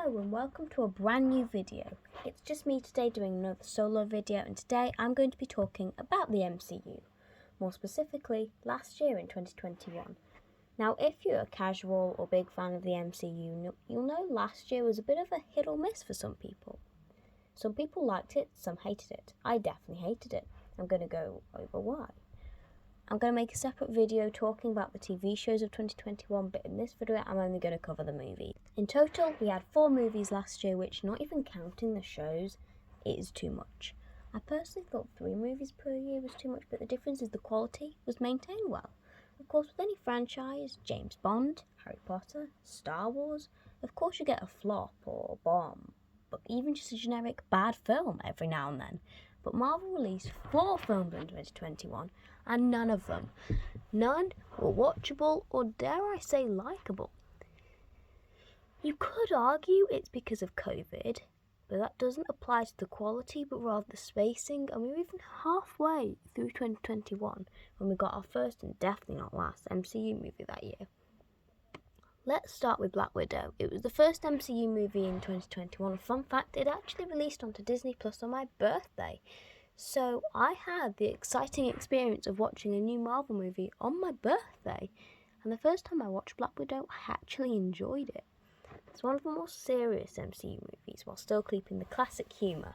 Hello and welcome to a brand new video. It's just me today doing another solo video, and today I'm going to be talking about the MCU. More specifically, last year in 2021. Now if you're a casual or big fan of the MCU, you'll know last year was a bit of a hit or miss for some people. Some people liked it, some hated it. I definitely hated it. I'm going to go over why. I'm going to make a separate video talking about the TV shows of 2021, but in this video I'm only going to cover the movies. In total, we had 4 movies last year, which, not even counting the shows, is too much. I personally thought 3 movies per year was too much, but the difference is the quality was maintained well. Of course, with any franchise, James Bond, Harry Potter, Star Wars, of course you get a flop or a bomb, but even just a generic bad film every now and then. But Marvel released 4 films in 2021, and none were watchable or, dare I say, likeable. You could argue it's because of COVID, but that doesn't apply to the quality, but rather the spacing, and we were even halfway through 2021 when we got our first and definitely not last MCU movie that year. Let's start with Black Widow. It was the first MCU movie in 2021. Fun fact, it actually released onto Disney Plus on my birthday. So I had the exciting experience of watching a new Marvel movie on my birthday. And the first time I watched Black Widow, I actually enjoyed it. It's one of the more serious MCU movies while still keeping the classic humour.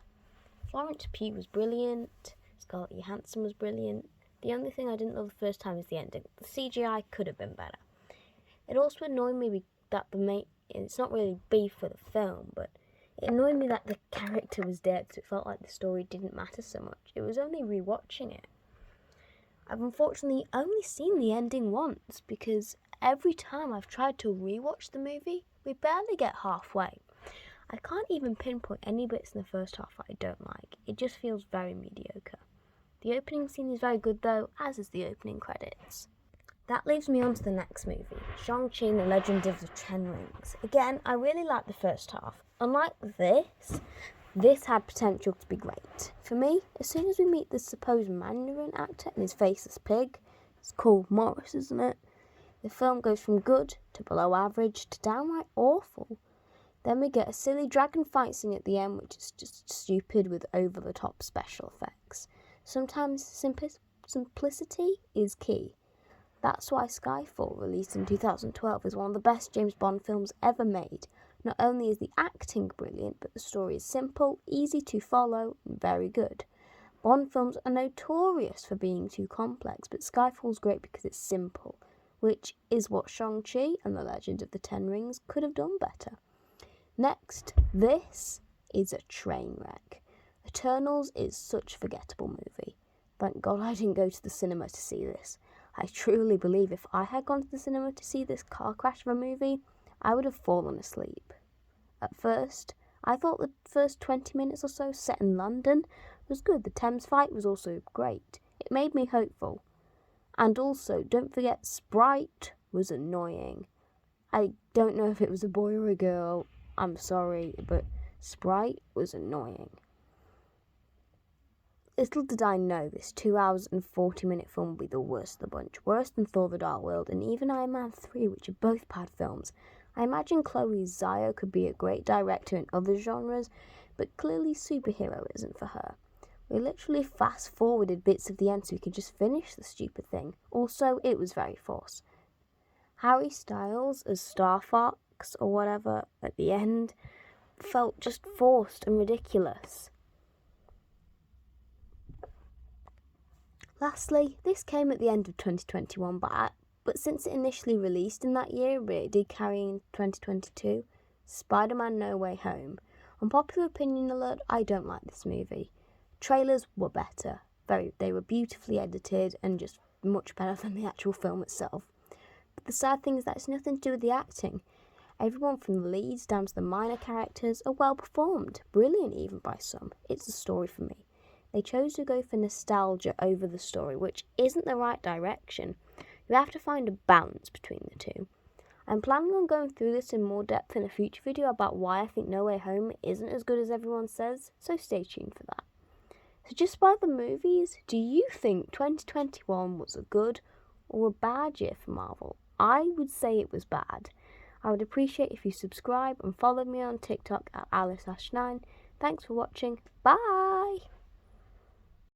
Florence Pugh was brilliant. Scarlett Johansson was brilliant. The only thing I didn't love the first time is the ending. The CGI could have been better. It also annoyed me that it's not really beef for the film, but it annoyed me that the character was dead, so it felt like the story didn't matter so much. It was only rewatching it. I've unfortunately only seen the ending once, because every time I've tried to rewatch the movie, we barely get halfway. I can't even pinpoint any bits in the first half that I don't like. It just feels very mediocre. The opening scene is very good though, as is the opening credits. That leaves me on to the next movie, Shang-Chi and the Legend of the Ten Rings. Again, I really liked the first half. Unlike this had potential to be great. For me, as soon as we meet the supposed Mandarin actor and his faceless pig, it's called Morris, isn't it? The film goes from good to below average to downright awful. Then we get a silly dragon fight scene at the end, which is just stupid with over-the-top special effects. Sometimes simplicity is key. That's why Skyfall, released in 2012, is one of the best James Bond films ever made. Not only is the acting brilliant, but the story is simple, easy to follow, and very good. Bond films are notorious for being too complex, but Skyfall's great because it's simple, which is what Shang-Chi and the Legend of the Ten Rings could have done better. Next, this is a train wreck. Eternals is such a forgettable movie. Thank God I didn't go to the cinema to see this. I truly believe if I had gone to the cinema to see this car crash of a movie, I would have fallen asleep. At first, I thought the first 20 minutes or so set in London was good. The Thames fight was also great. It made me hopeful. And also, don't forget, Sprite was annoying. I don't know if it was a boy or a girl. I'm sorry, but Sprite was annoying. Little did I know this 2 hours and 40-minute film would be the worst of the bunch, worse than Thor the Dark World and even Iron Man 3, which are both bad films. I imagine Chloe Zhao could be a great director in other genres, but clearly superhero isn't for her. We literally fast-forwarded bits of the end so we could just finish the stupid thing. Also, it was very forced. Harry Styles as Star Fox or whatever at the end felt just forced and ridiculous. Lastly, this came at the end of 2021, but since it initially released in that year, but it did carry in 2022, Spider-Man No Way Home. Unpopular opinion alert, I don't like this movie. Trailers were better. They were beautifully edited and just much better than the actual film itself. But the sad thing is that it's nothing to do with the acting. Everyone from the leads down to the minor characters are well performed, brilliant even by some. It's a story for me. They chose to go for nostalgia over the story, which isn't the right direction. You have to find a balance between the two. I'm planning on going through this in more depth in a future video about why I think No Way Home isn't as good as everyone says, so stay tuned for that. So just by the movies, do you think 2021 was a good or a bad year for Marvel? I would say it was bad. I would appreciate if you subscribe and follow me on TikTok at AliceAsh9. Thanks for watching. Bye!